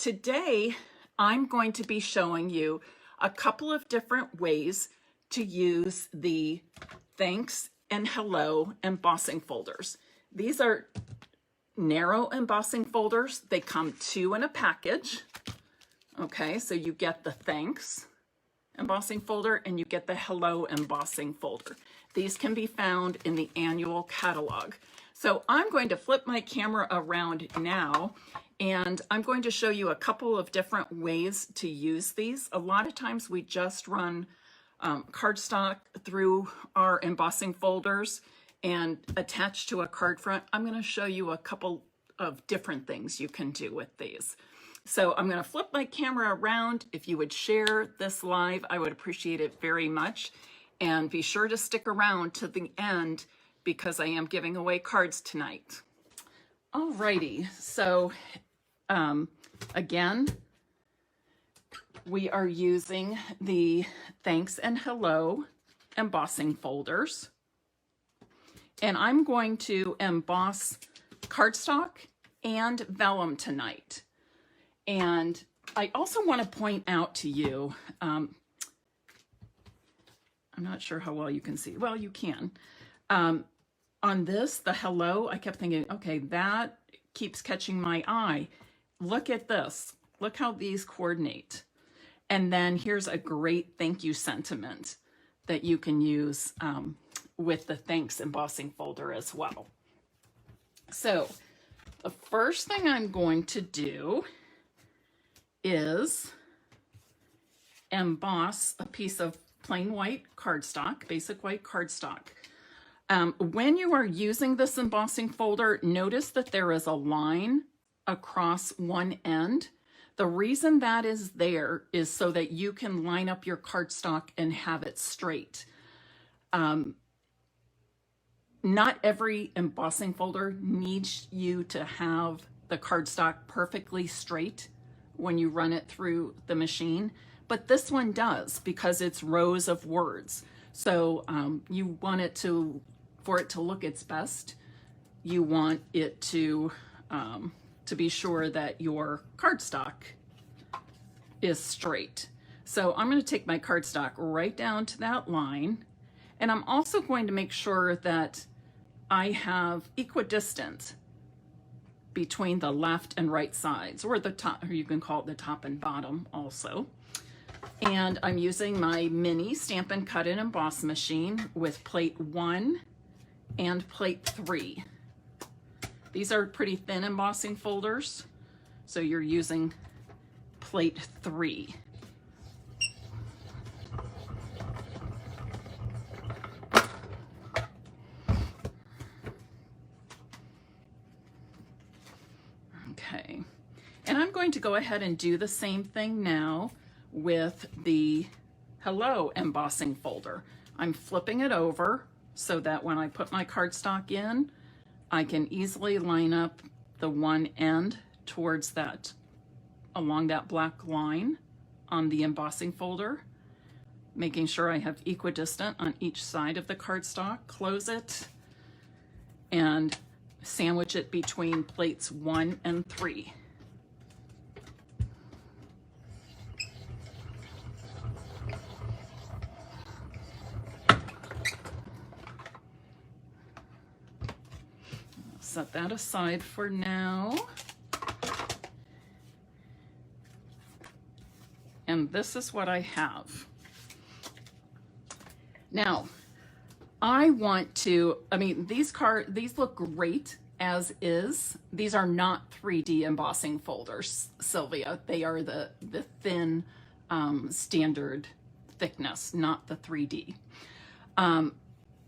Today, I'm going to be showing you a couple of different ways to use the thanks and hello embossing folders. These are narrow embossing folders. They come two in a package. Okay, so you get the thanks embossing folder and you get the hello embossing folder. These can be found in the annual catalog. So I'm going to flip my camera around now and I'm going to show you a couple of different ways to use these. A lot of times we just run cardstock through our embossing folders and attach to a card front. I'm going to show you a couple of different things you can do with these. So I'm going to flip my camera around. If you would share this live, I would appreciate it very much. And be sure to stick around to the end because I am giving away cards tonight. Alrighty, so again, we are using the thanks and hello embossing folders. And I'm going to emboss cardstock and vellum tonight. And I also want to point out to you, I'm not sure how well you can see. Well, you can. On this, the hello, I kept thinking, okay, that keeps catching my eye. Look at this. Look how these coordinate. And then here's a great thank you sentiment that you can use with the thanks embossing folder as well. So the first thing I'm going to do is emboss a piece of plain white cardstock, basic white cardstock. When you are using this embossing folder, notice that there is a line across one end. The reason that is there is so that you can line up your cardstock and have it straight. Not every embossing folder needs you to have the cardstock perfectly straight when you run it through the machine, but this one does because it's rows of words. So you want it to, for it to look its best, you want it to be sure that your cardstock is straight. So I'm going to take my cardstock right down to that line, and I'm also going to make sure that I have equidistant between the left and right sides, or the top, or you can call it the top and bottom also. And I'm using my mini Stampin' Cut and Emboss machine with plate 1 and plate 3. These are pretty thin embossing folders, so you're using plate 3. Okay, and I'm going to go ahead and do the same thing now with the hello embossing folder. I'm flipping it over so that when I put my cardstock in, I can easily line up the one end towards that, along that black line on the embossing folder, making sure I have equidistant on each side of the cardstock, close it, and sandwich it between plates 1 and 3. Set that aside for now. And this is what I have. Now, I want to, these look great as is. These are not 3D embossing folders, Sylvia. They are the thin standard thickness, not the 3D.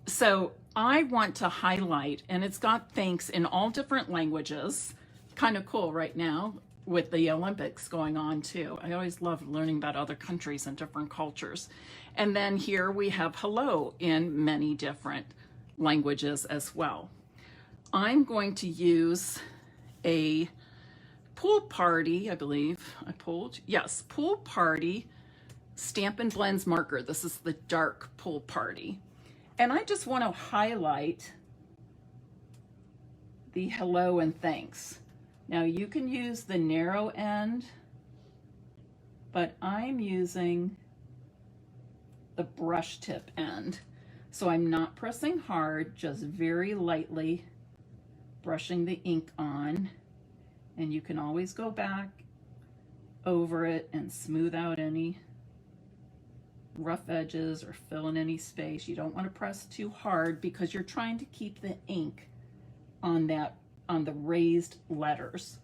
So I want to highlight, and it's got thanks in all different languages. Kind of cool right now with the Olympics going on too. I always love learning about other countries and different cultures. And then here we have hello in many different languages as well. I'm going to use a Pool Party, I believe I pulled, yes, Pool Party Stampin' Blends marker. This is the dark Pool Party. And I just want to highlight the hello and thanks. Now you can use the narrow end but I'm using the brush tip end. So I'm not pressing hard, just very lightly brushing the ink on. And you can always go back over it and smooth out any rough edges or fill in any space. You don't want to press too hard because you're trying to keep the ink on the raised letters.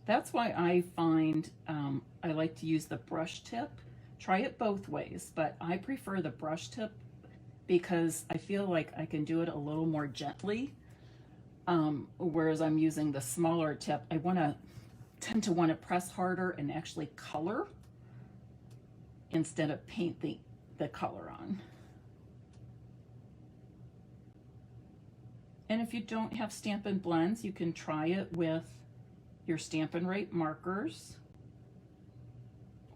That's why I find I like to use the brush tip. Try it both ways, but I prefer the brush tip because I feel like I can do it a little more gently. Whereas I'm using the smaller tip, I tend to want to press harder and actually color instead of paint the color on. And if you don't have Stampin' blends, you can try it with your Stampin' Rate markers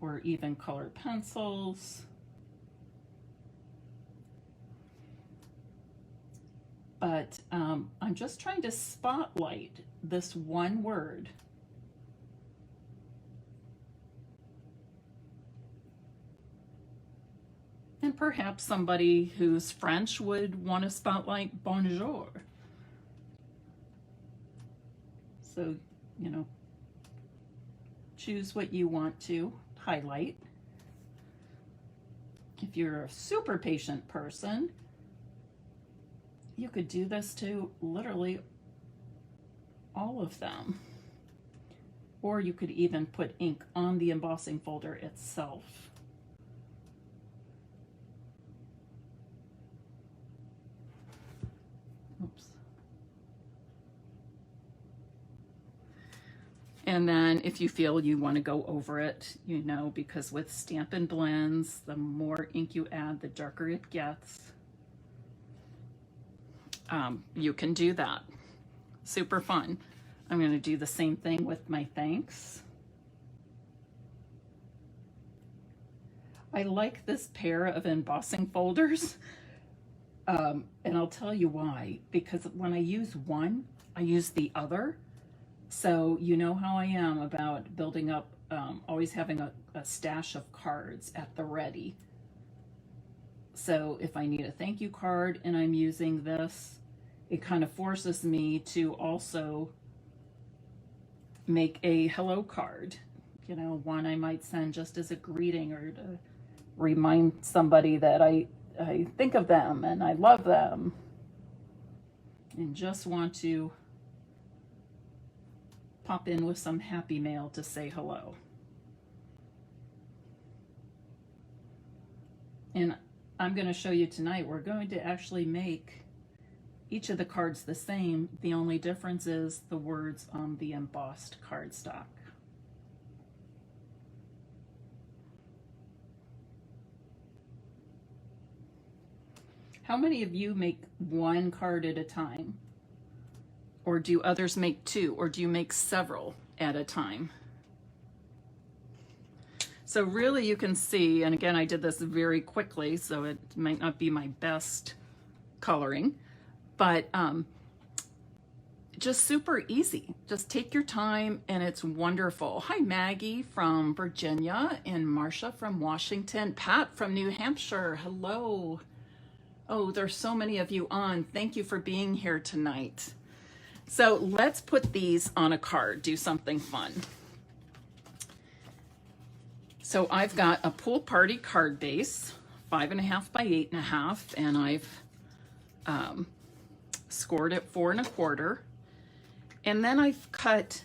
or even colored pencils. But I'm just trying to spotlight this one word. And perhaps somebody who's French would want to spotlight bonjour. So, you know, choose what you want to highlight. If you're a super patient person, you could do this to literally all of them. Or you could even put ink on the embossing folder itself. Oops. And then if you feel you want to go over it, you know, because with Stampin' blends, the more ink you add, the darker it gets. You can do that. Super fun. I'm going to do the same thing with my thanks. I like this pair of embossing folders, and I'll tell you why. Because when I use one, I use the other. So you know how I am about building up, always having a stash of cards at the ready. So if I need a thank you card and I'm using this, it kind of forces me to also make a hello card. You know, one I might send just as a greeting or to remind somebody that I think of them and I love them and just want to pop in with some happy mail to say hello. And I'm going to show you tonight, we're going to actually make each of the cards the same. The only difference is the words on the embossed cardstock. How many of you make one card at a time? Or do others make two? Or do you make several at a time? So really you can see, and again, I did this very quickly, so it might not be my best coloring, but just super easy. Just take your time and it's wonderful. Hi, Maggie from Virginia and Marcia from Washington, Pat from New Hampshire. Hello. Oh, there's so many of you on. Thank you for being here tonight. So let's put these on a card, do something fun. So I've got a pool party card base, 5.5 by 8.5, and I've scored it 4 1/4. And then I've cut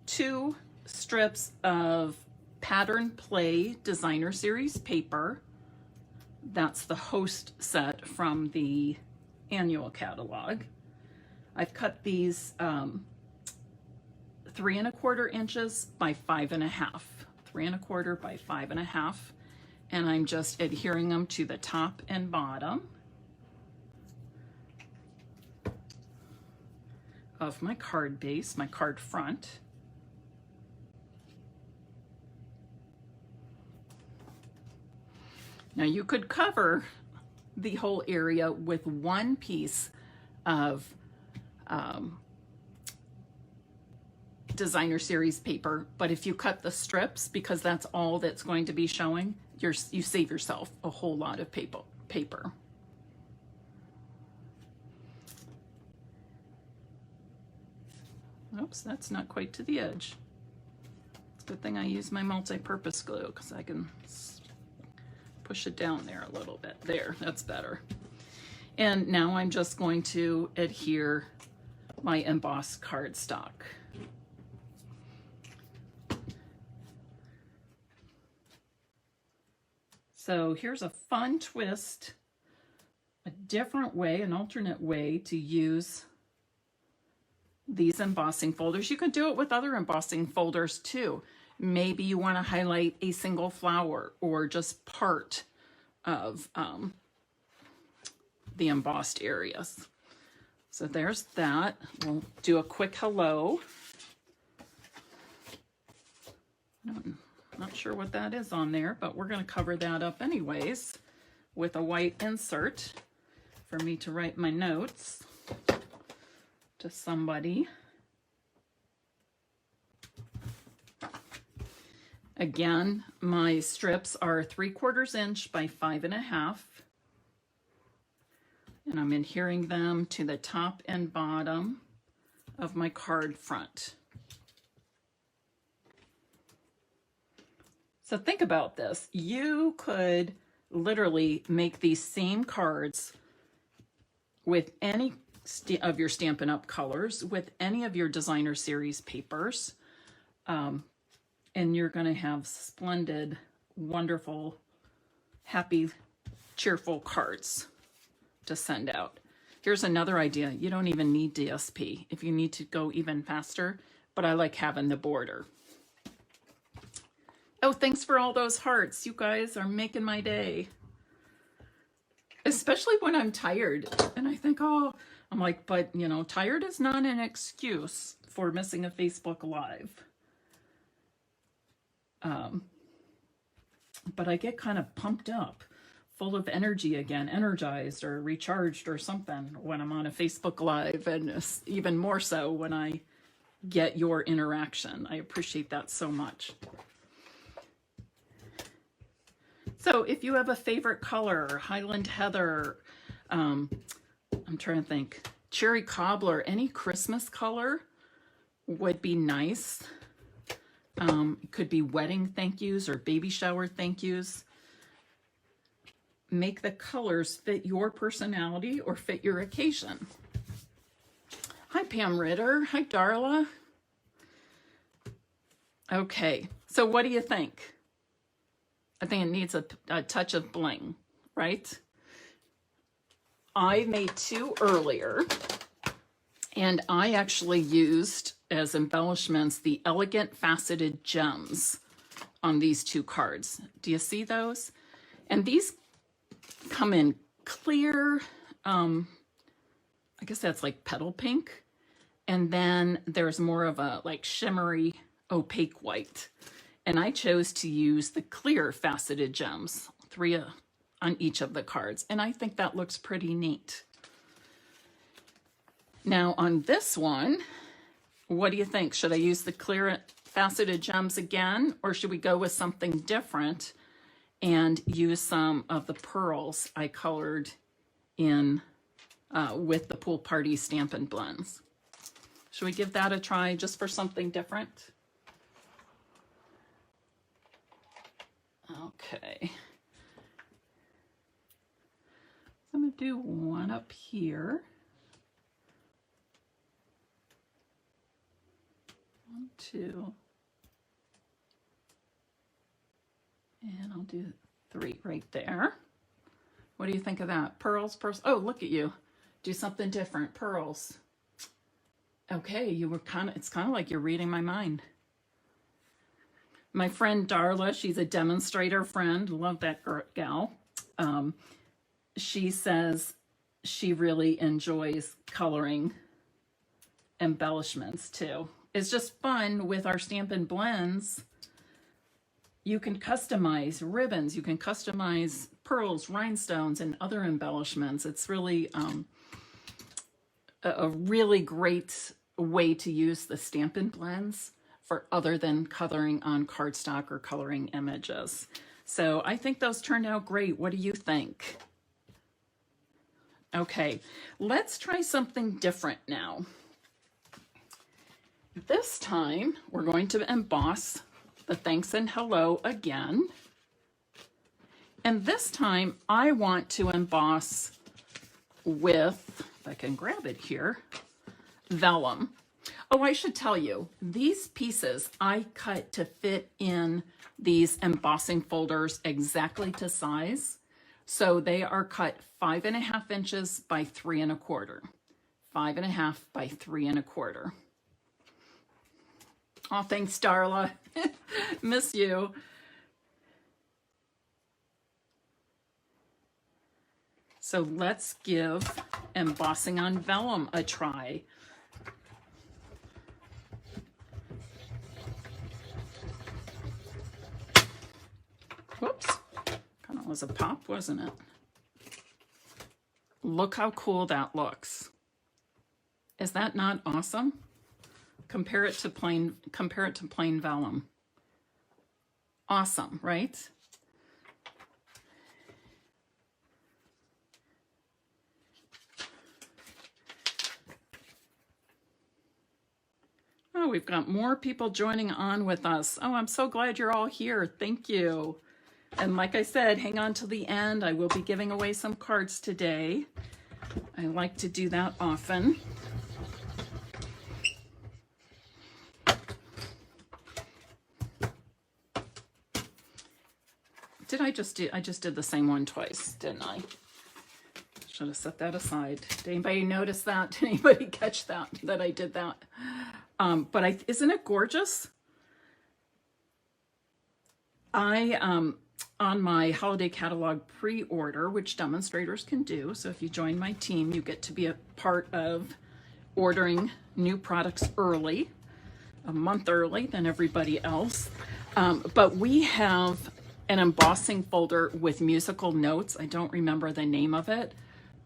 2 strips of Pattern Play Designer Series paper. That's the host set from the annual catalog. I've cut these 3 1/4 inches by 5.5, 3 1/4 by 5.5, and I'm just adhering them to the top and bottom of my card base, my card front. Now you could cover the whole area with one piece of designer series paper, but if you cut the strips, because that's all that's going to be showing, you save yourself a whole lot of paper. Oops, that's not quite to the edge. It's a good thing I use my multi-purpose glue because I can push it down there a little bit. There, that's better. And now I'm just going to adhere my embossed cardstock. So here's a fun twist, a different way, an alternate way to use these embossing folders. You can do it with other embossing folders too. Maybe you want to highlight a single flower or just part of the embossed areas. So there's that. We'll do a quick hello. I'm not sure what that is on there, but we're going to cover that up anyways with a white insert for me to write my notes to somebody. Again, my strips are 3/4 inch by 5.5, and I'm adhering them to the top and bottom of my card front. So think about this. You could literally make these same cards with any of your Stampin' Up! Colors, with any of your designer series papers, and you're going to have splendid, wonderful, happy, cheerful cards to send out. Here's another idea. You don't even need DSP if you need to go even faster, but I like having the border. Oh, thanks for all those hearts. You guys are making my day. Especially when I'm tired and I think, oh, I'm like, but you know, tired is not an excuse for missing a Facebook Live. But I get kind of pumped up, full of energy again, energized or recharged or something when I'm on a Facebook Live, and even more so when I get your interaction. I appreciate that so much. So if you have a favorite color, Highland Heather, I'm trying to think, Cherry Cobbler, any Christmas color would be nice. It could be wedding thank yous or baby shower thank yous. Make the colors fit your personality or fit your occasion. Hi, Pam Ritter. Hi, Darla. Okay, so what do you think? I think it needs a touch of bling, right? I made 2 earlier, and I actually used as embellishments the elegant faceted gems on these 2 cards. Do you see those? And these come in clear, I guess that's like petal pink. And then there's more of a like shimmery opaque white. And I chose to use the clear faceted gems, 3 on each of the cards. And I think that looks pretty neat. Now on this one, what do you think? Should I use the clear faceted gems again, or should we go with something different and use some of the pearls I colored in with the Pool Party Stampin' Blends? Should we give that a try just for something different? Okay. So I'm going to do one up here. 1, 2. And I'll do 3 right there. What do you think of that? Pearls, pearls. Oh, look at you. Do something different. Pearls. Okay, you were it's kind of like you're reading my mind. My friend Darla, she's a demonstrator friend. Love that gal. She says she really enjoys coloring embellishments too. It's just fun with our Stampin' Blends. You can customize ribbons, you can customize pearls, rhinestones, and other embellishments. It's really a really great way to use the Stampin' blends for other than coloring on cardstock or coloring images. So I think those turned out great. What do you think? Okay, let's try something different now. This time we're going to emboss the thanks and hello again. And this time I want to emboss with, if I can grab it here, vellum. Oh, I should tell you, these pieces I cut to fit in these embossing folders exactly to size. So they are cut 5.5 inches by 3 1/4. 5.5 by 3 1/4. Oh, thanks, Darla. Miss you. So let's give embossing on vellum a try. Whoops, kind of was a pop, wasn't it? Look how cool that looks. Is that not awesome? Compare it to plain vellum. Awesome, right? Oh, we've got more people joining on with us. Oh, I'm so glad you're all here. Thank you. And like I said, hang on till the end. I will be giving away some cards today. I like to do that often. I just did the same one twice, didn't I? Should have set that aside. Did anybody notice that? Did anybody catch that I did that? But isn't it gorgeous? On my holiday catalog pre-order, which demonstrators can do, so if you join my team, you get to be a part of ordering new products early, a month early than everybody else. But we have an embossing folder with musical notes. I don't remember the name of it,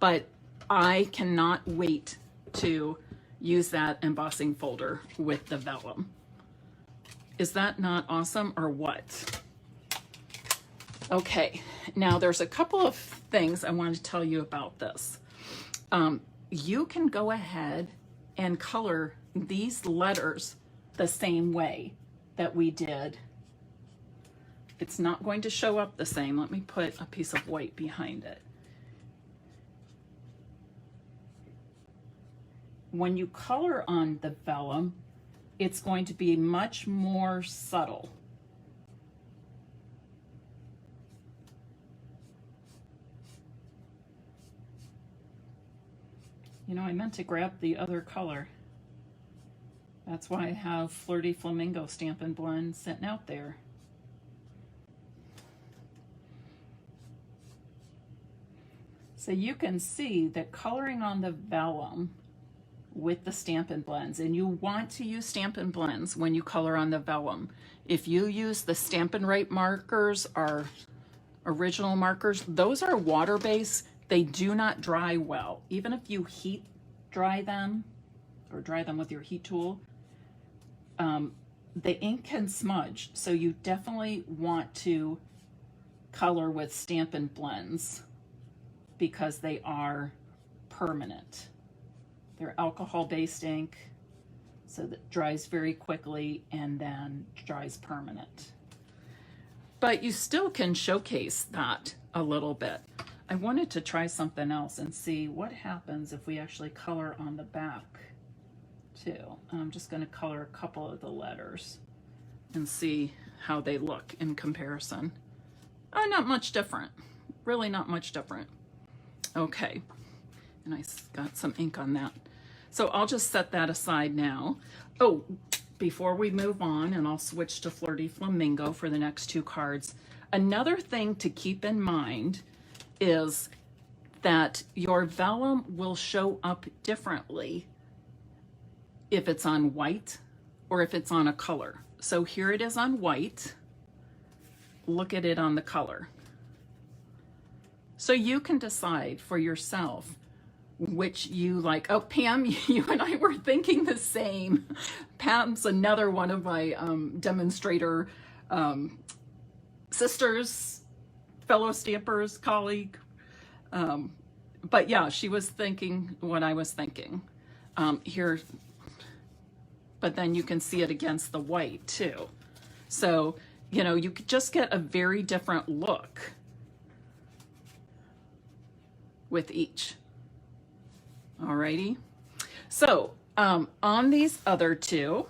but I cannot wait to use that embossing folder with the vellum. Is that not awesome or what? Okay, now there's a couple of things I want to tell you about this. You can go ahead and color these letters the same way that we did. It's not going to show up the same. Let me put a piece of white behind it. When you color on the vellum, it's going to be much more subtle. You know, I meant to grab the other color. That's why I have Flirty Flamingo Stampin' Blend sitting out there. So you can see that coloring on the vellum with the Stampin' Blends, and you want to use Stampin' Blends when you color on the vellum. If you use the Stampin' Right markers or original markers, those are water-based. They do not dry well. Even if you heat dry them or dry them with your heat tool, the ink can smudge. So you definitely want to color with Stampin' Blends because they are permanent. They're alcohol-based ink, so that dries very quickly and then dries permanent. But you still can showcase that a little bit. I wanted to try something else and see what happens if we actually color on the back too. I'm just going to color a couple of the letters and see how they look in comparison. Oh, not much different. Really not much different. Okay, and I got some ink on that. So I'll just set that aside now. Oh, before we move on, and I'll switch to Flirty Flamingo for the next two cards, another thing to keep in mind is that your vellum will show up differently if it's on white or if it's on a color. So here it is on white. Look at it on the color. So you can decide for yourself which you like. Oh, Pam, you and I were thinking the same. Pam's another one of my demonstrator sisters, fellow stampers, colleague. But yeah, she was thinking what I was thinking here. But then you can see it against the white too. So, you know, you could just get a very different look with each. Alrighty. So on these other two,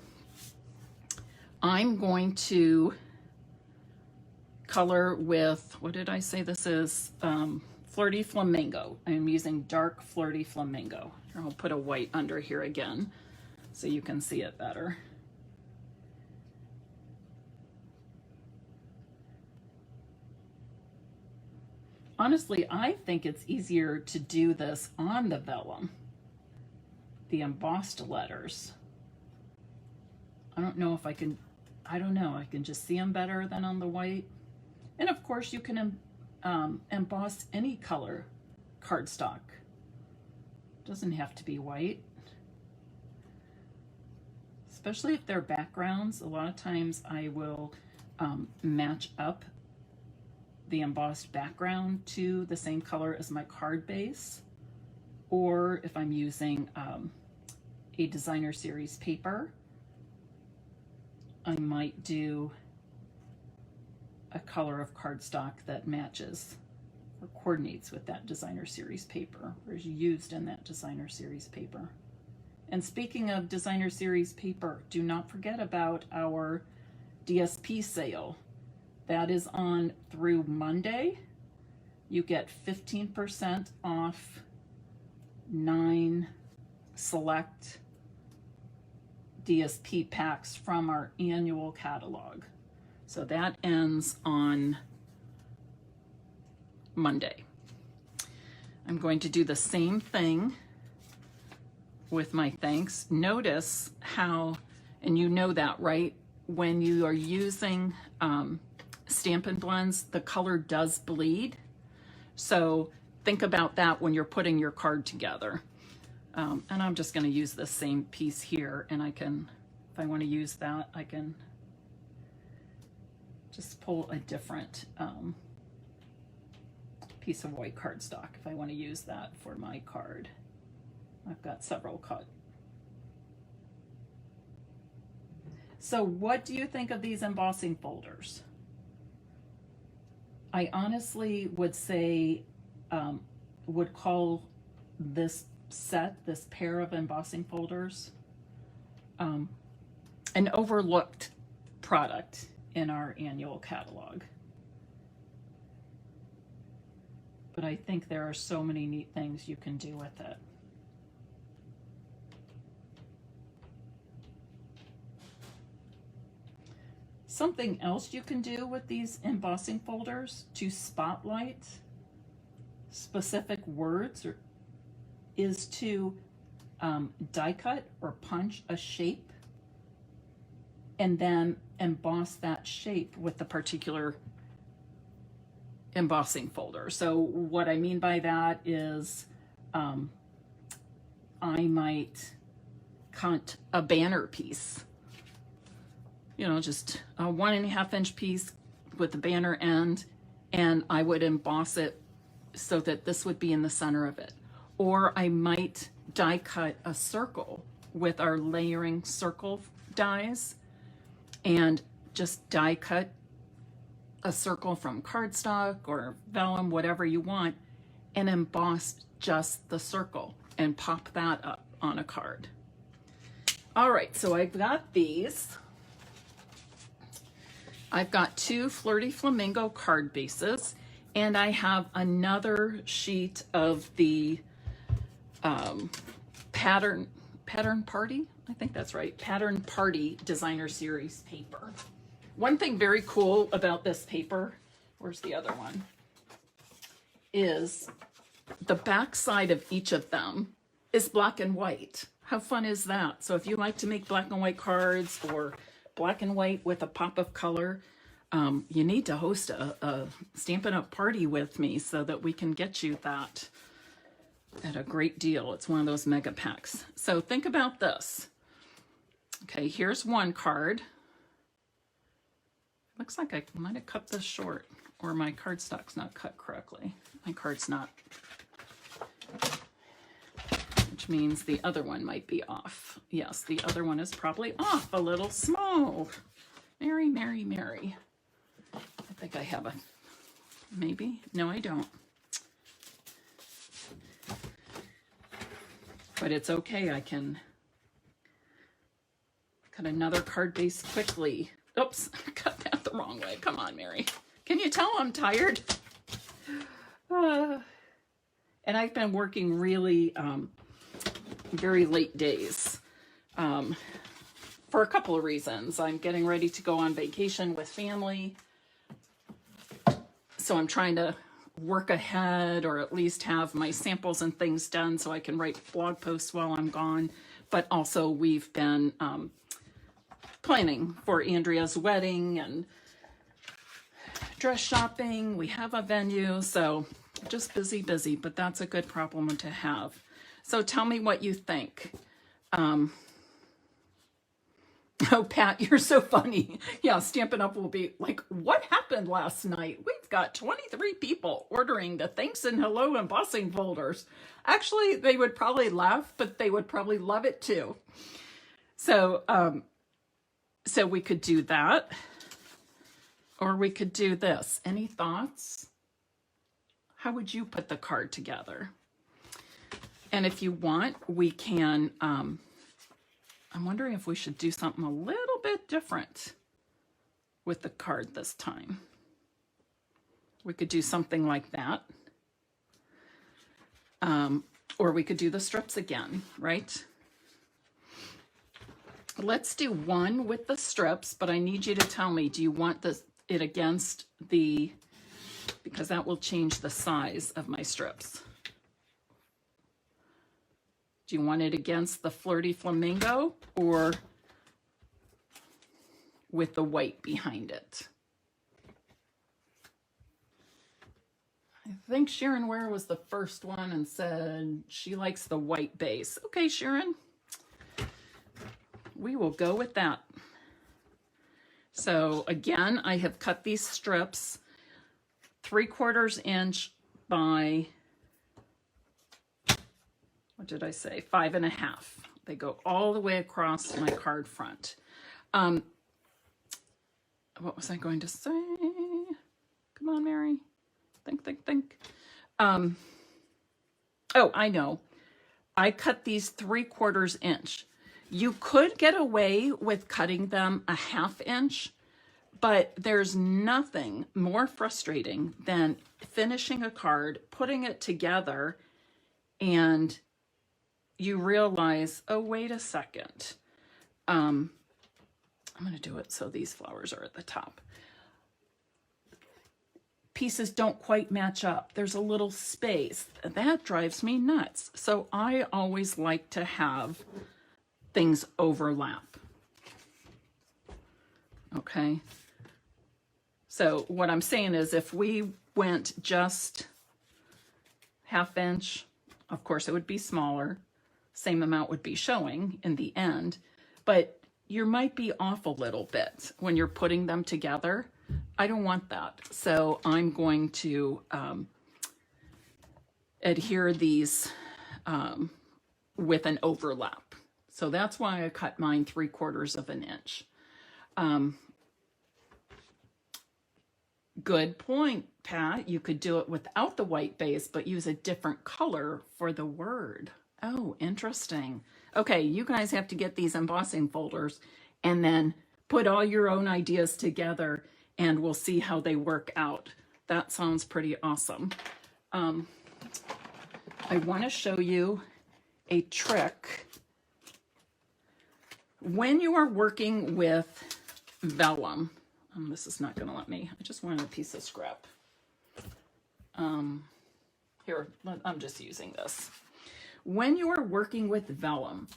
I'm going to color with, what did I say this is? Flirty Flamingo. I'm using dark Flirty Flamingo. I'll put a white under here again so you can see it better. Honestly, I think it's easier to do this on the vellum, the embossed letters. I don't know if I can, I don't know, I can just see them better than on the white. And of course you can emboss any color cardstock. Doesn't have to be white. Especially if they're backgrounds, a lot of times I will match up the embossed background to the same color as my card base. Or if I'm using a designer series paper, I might do a color of cardstock that matches or coordinates with that designer series paper or is used in that designer series paper. And speaking of designer series paper, do not forget about our DSP sale. That is on through Monday. You get 15% off 9 select DSP packs from our annual catalog. So that ends on Monday. I'm going to do the same thing with my thanks. Notice how, and you know that, right? When you are using Stampin' blends, the color does bleed. So think about that when you're putting your card together. And I'm just going to use the same piece here, and I can, if I want to use that, I can just pull a different piece of white cardstock if I want to use that for my card. I've got several cut. So what do you think of these embossing folders? I honestly would say, would call this set, this pair of embossing folders, an overlooked product in our annual catalog. But I think there are so many neat things you can do with it. Something else you can do with these embossing folders to spotlight specific words is to die cut or punch a shape and then emboss that shape with the particular embossing folder. So what I mean by that is I might cut a banner piece, you know, just a 1.5 inch piece with the banner end, and I would emboss it so that this would be in the center of it. Or I might die cut a circle with our layering circle dies and just die cut a circle from cardstock or vellum, whatever you want, and emboss just the circle and pop that up on a card. All right, so I've got these. I've got 2 Flirty Flamingo card bases, and I have another sheet of the Pattern Party, I think that's right, Pattern Party Designer Series paper. One thing very cool about this paper, where's the other one, is the back side of each of them is black and white. How fun is that? So if you like to make black and white cards or black and white with a pop of color, you need to host a Stampin' Up! Party with me so that we can get you that at a great deal. It's one of those mega packs. So think about this. Okay, here's one card. Looks like I might have cut this short, or my cardstock's not cut correctly. My card's not, which means the other one might be off. Yes, the other one is probably off, a little small. Mary, Mary, Mary. I think I have a, maybe? No, I don't. But it's okay, I can cut another card base quickly. Oops, I cut that the wrong way. Come on, Mary. Can you tell I'm tired? And I've been working really very late days for a couple of reasons. I'm getting ready to go on vacation with family. So I'm trying to work ahead, or at least have my samples and things done so I can write blog posts while I'm gone. But also we've been planning for Andrea's wedding and dress shopping. We have a venue, so just busy, but that's a good problem to have. So tell me what you think. Oh, Pat, you're so funny. Yeah, Stampin' Up will be like, what happened last night? We've got 23 people ordering the thanks and hello embossing folders. Actually, they would probably laugh, but they would probably love it too. So, so we could do that, or we could do this. Any thoughts? How would you put the card together? And if you want, we can, I'm wondering if we should do something a little bit different with the card this time. We could do something like that. Or we could do the strips again, right? Let's do one with the strips, but I need you to tell me, do you want it against the, because that will change the size of my strips. Do you want it against the Flirty Flamingo or with the white behind it? I think Sharon Ware was the first one and said she likes the white base. Okay, Sharon, we will go with that. So again, I have cut these strips 3/4 inch by, what did I say? 5.5. They go all the way across my card front. What was I going to say? Come on, Mary. Think. Oh, I know. I cut these 3/4 inch. You could get away with cutting them a 1/2 inch, but there's nothing more frustrating than finishing a card, putting it together, and you realize, oh, wait a second. I'm going to do it so these flowers are at the top. Pieces don't quite match up. There's a little space. That drives me nuts. So I always like to have things overlap. Okay. So what I'm saying is if we went just 1/2 inch, of course it would be smaller. Same amount would be showing in the end, but you might be off a little bit when you're putting them together. I don't want that. So I'm going to adhere these with an overlap. So that's why I cut mine 3/4 inch. Good point, Pat. You could do it without the white base, but use a different color for the word. Oh, interesting. Okay, you guys have to get these embossing folders and then put all your own ideas together, and we'll see how they work out. That sounds pretty awesome. I want to show you a trick. When you are working with vellum, this is not going to let me, I just wanted a piece of scrap. Here, I'm just using this. When you are working with vellum,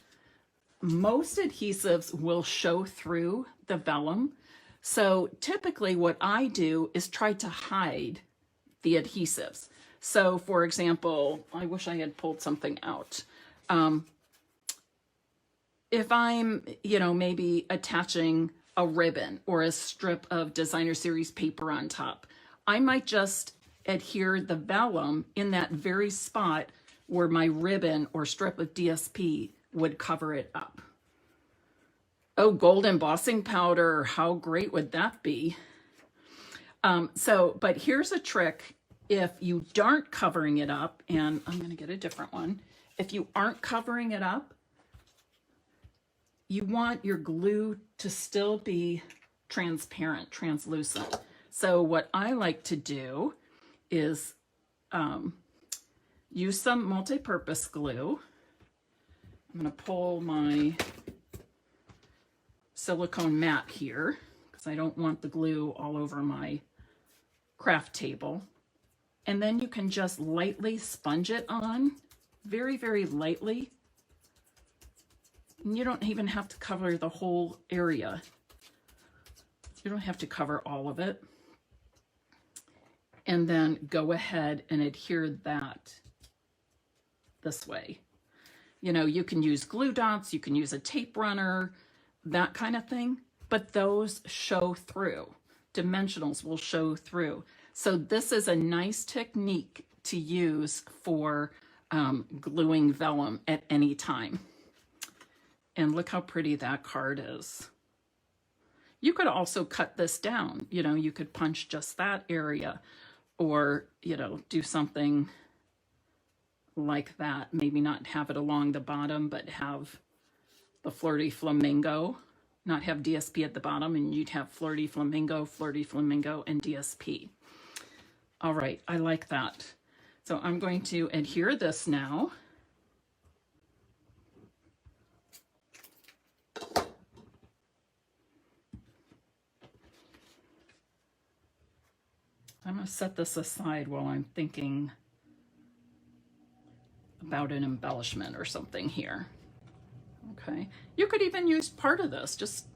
most adhesives will show through the vellum. So typically what I do is try to hide the adhesives. So for example, I wish I had pulled something out. If I'm, you know, maybe attaching a ribbon or a strip of designer series paper on top, I might just adhere the vellum in that very spot where my ribbon or strip of DSP would cover it up. Oh, gold embossing powder, how great would that be? But here's a trick. If you aren't covering it up, and I'm going to get a different one. If you aren't covering it up, you want your glue to still be transparent, translucent. So what I like to do is use some multi-purpose glue. I'm going to pull my silicone mat here because I don't want the glue all over my craft table. And then you can just lightly sponge it on, very, very lightly. And you don't even have to cover the whole area. You don't have to cover all of it. And then go ahead and adhere that this way. You know, you can use glue dots, you can use a tape runner, that kind of thing, but those show through. Dimensionals will show through. So this is a nice technique to use for gluing vellum at any time. And look how pretty that card is. You could also cut this down. You know, you could punch just that area or, you know, do something like that. Maybe not have it along the bottom, but have the flirty flamingo, not have DSP at the bottom, and you'd have flirty flamingo, and DSP. All right, I like that. So I'm going to adhere this now. I'm going to set this aside while I'm thinking about an embellishment or something here. Okay, you could even use part of this, just,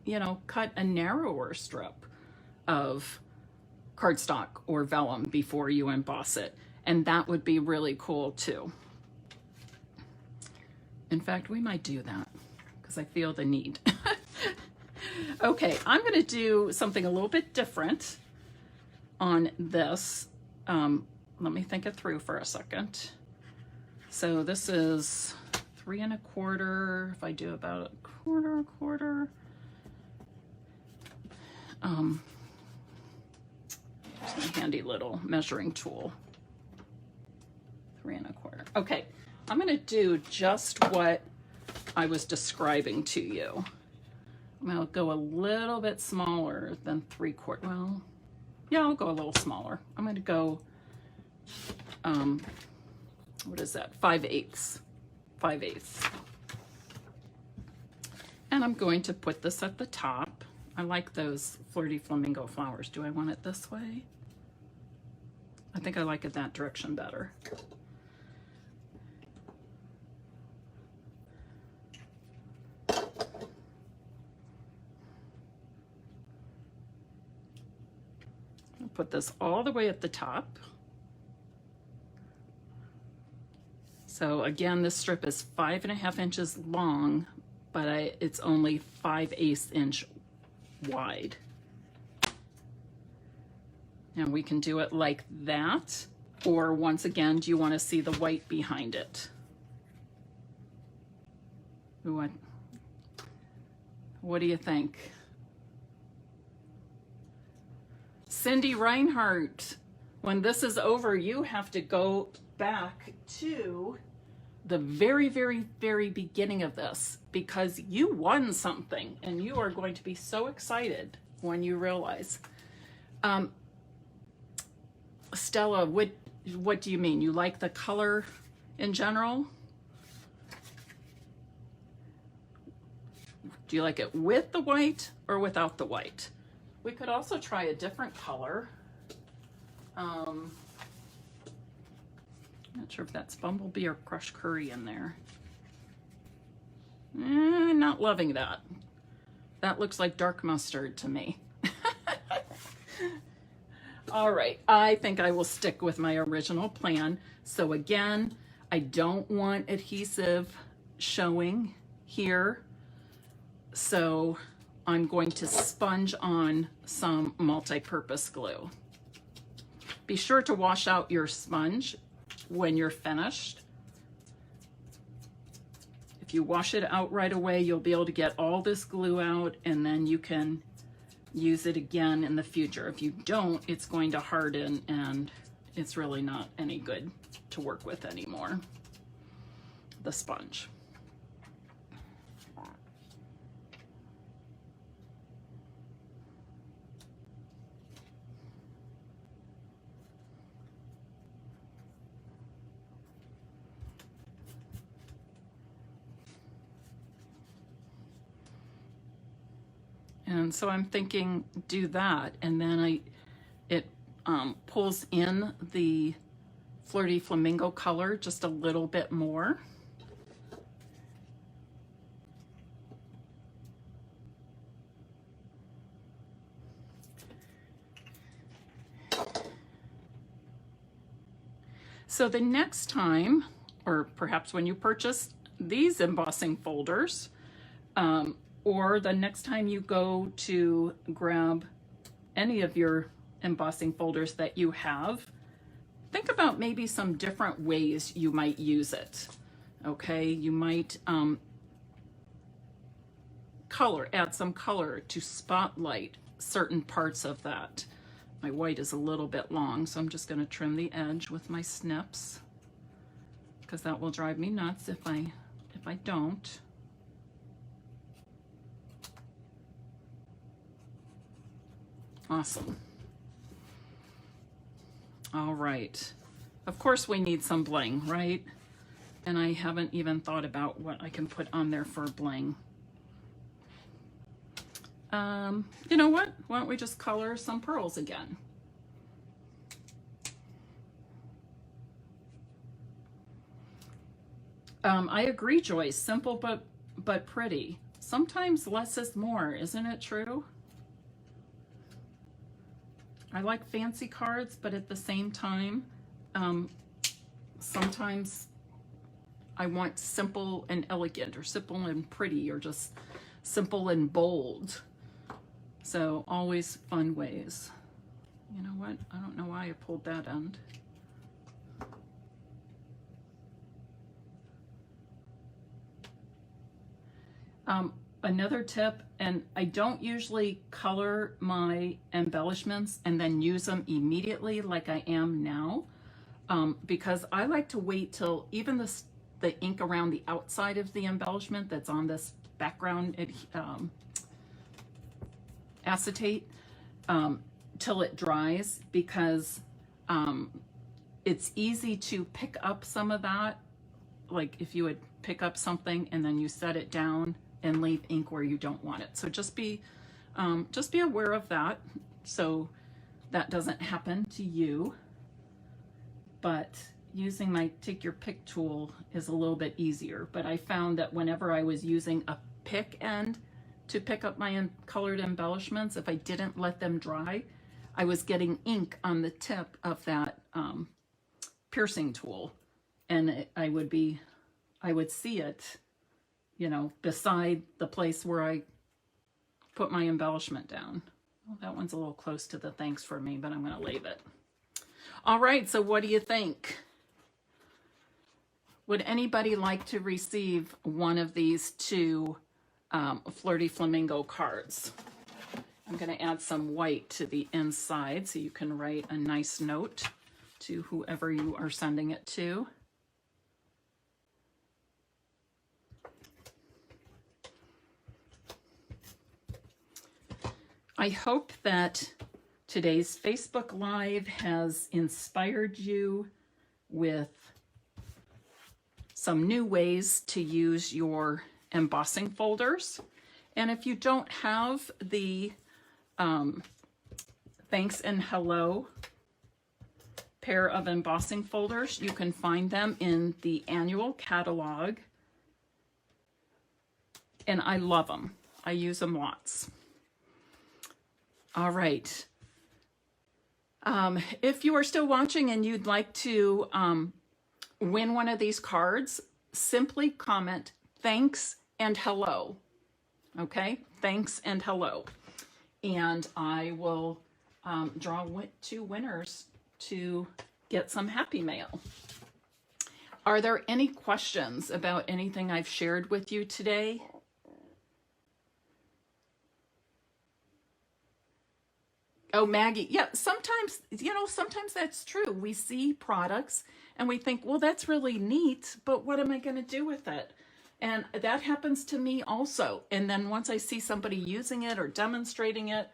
you know, cut a narrower strip of cardstock or vellum before you emboss it. And that would be really cool too. In fact, we might do that because I feel the need. Okay, I'm going to do something a little bit different on this. Let me think it through for a second. So this is 3 1/4. If I do about a quarter. There's my handy little measuring tool. 3 1/4. Okay, I'm going to do just what I was describing to you. I'm going to go a little bit smaller than 3/4. Well, yeah, I'll go a little smaller. I'm going to go, what is that? 5/8. 5/8. And I'm going to put this at the top. I like those flirty flamingo flowers. Do I want it this way? I think I like it that direction better. I'll put this all the way at the top. So again, this strip is 5.5 inches long, but it's only 5/8 inch wide. Now we can do it like that, or once again, do you want to see the white behind it? What do you think? Cindy Reinhardt, when this is over, you have to go back to the very, very, very beginning of this because you won something and you are going to be so excited when you realize. Stella, what do you mean? You like the color in general? Do you like it with the white or without the white? We could also try a different color. I'm not sure if that's Bumblebee or Crushed Curry in there. Not loving that. That looks like dark mustard to me. All right, I think I will stick with my original plan. So again, I don't want adhesive showing here. So I'm going to sponge on some multi-purpose glue. Be sure to wash out your sponge when you're finished. If you wash it out right away, you'll be able to get all this glue out, and then you can use it again in the future. If you don't, it's going to harden and it's really not any good to work with anymore, the sponge. And so I'm thinking do that, and then it pulls in the Flirty Flamingo color just a little bit more. So the next time, or perhaps when you purchase these embossing folders, or the next time you go to grab any of your embossing folders that you have, think about maybe some different ways you might use it. Okay, you might add some color to spotlight certain parts of that. My white is a little bit long, so I'm just going to trim the edge with my snips, because that will drive me nuts if I don't. Awesome. All right. Of course we need some bling, right? And I haven't even thought about what I can put on there for bling. You know what? Why don't we just color some pearls again? I agree, Joyce. Simple but pretty. Sometimes less is more, isn't it true? I like fancy cards, but at the same time, sometimes I want simple and elegant, or simple and pretty, or just simple and bold. So always fun ways. You know what? I don't know why I pulled that end. Another tip, and I don't usually color my embellishments and then use them immediately like I am now, because I like to wait till even the ink around the outside of the embellishment that's on this background acetate till it dries, because it's easy to pick up some of that, like if you would pick up something and then you set it down and leave ink where you don't want it. So just be aware of that, so that doesn't happen to you. But using my take your pick tool is a little bit easier. But I found that whenever I was using a pick end to pick up my colored embellishments, if I didn't let them dry, I was getting ink on the tip of that piercing tool, and I would see it, you know, beside the place where I put my embellishment down. Well, that one's a little close to the thanks for me, but I'm going to leave it. All right, so what do you think? Would anybody like to receive one of these two Flirty Flamingo cards? I'm going to add some white to the inside so you can write a nice note to whoever you are sending it to. I hope that today's Facebook Live has inspired you with some new ways to use your embossing folders. And if you don't have the Thanks and Hello pair of embossing folders, you can find them in the annual catalog. And I love them. I use them lots. All right. If you are still watching and you'd like to win one of these cards, simply comment thanks and hello. Okay, thanks and hello. And I will draw 2 winners to get some Happy Mail. Are there any questions about anything I've shared with you today? Oh, Maggie, yeah, sometimes, sometimes that's true. We see products and we think, well, that's really neat, but what am I going to do with it? And that happens to me also. And then once I see somebody using it or demonstrating it,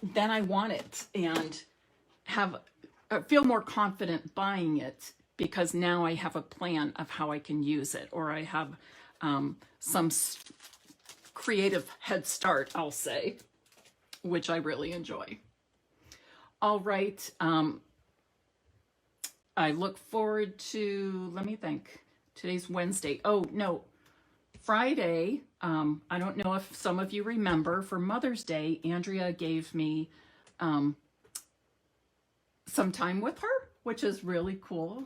then I want it and feel more confident buying it, because now I have a plan of how I can use it, or I have some creative head start, I'll say, which I really enjoy. All right. I look forward to, let me think, today's Wednesday. Oh, no, Friday. I don't know if some of you remember, for Mother's Day, Andrea gave me some time with her, which is really cool.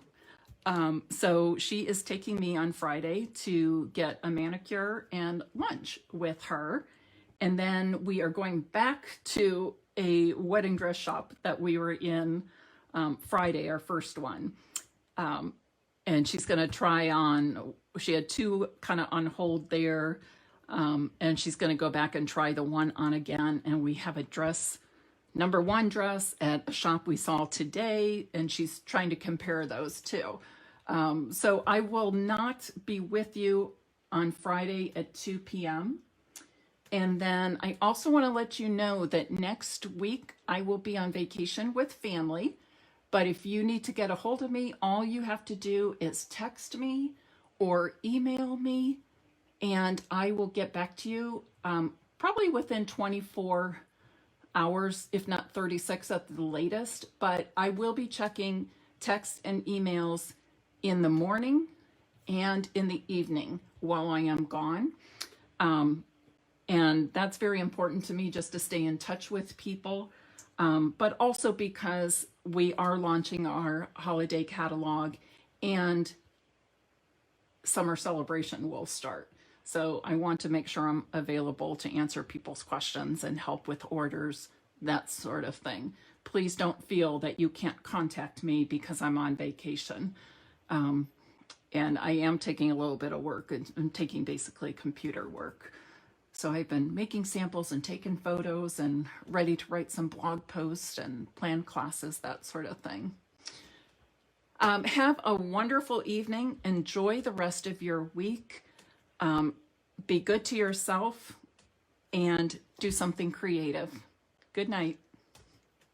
So she is taking me on Friday to get a manicure and lunch with her. And then we are going back to a wedding dress shop that we were in Friday, our first one. And she's going to try on, she had 2 kind of on hold there. And she's going to go back and try the one on again. And we have a dress, number 1 dress at a shop we saw today. And she's trying to compare those 2. So I will not be with you on Friday at 2 p.m. And then I also want to let you know that next week I will be on vacation with family. But if you need to get a hold of me, all you have to do is text me or email me, and I will get back to you probably within 24 hours, if not 36 at the latest. But I will be checking texts and emails in the morning and in the evening while I am gone. And that's very important to me, just to stay in touch with people, but also because we are launching our holiday catalog and summer celebration will start. So I want to make sure I'm available to answer people's questions and help with orders, that sort of thing. Please don't feel that you can't contact me because I'm on vacation. And I am taking a little bit of work, and I'm taking basically computer work. So I've been making samples and taking photos and ready to write some blog posts and plan classes, that sort of thing. Have a wonderful evening. Enjoy the rest of your week. Be good to yourself and do something creative. Good night.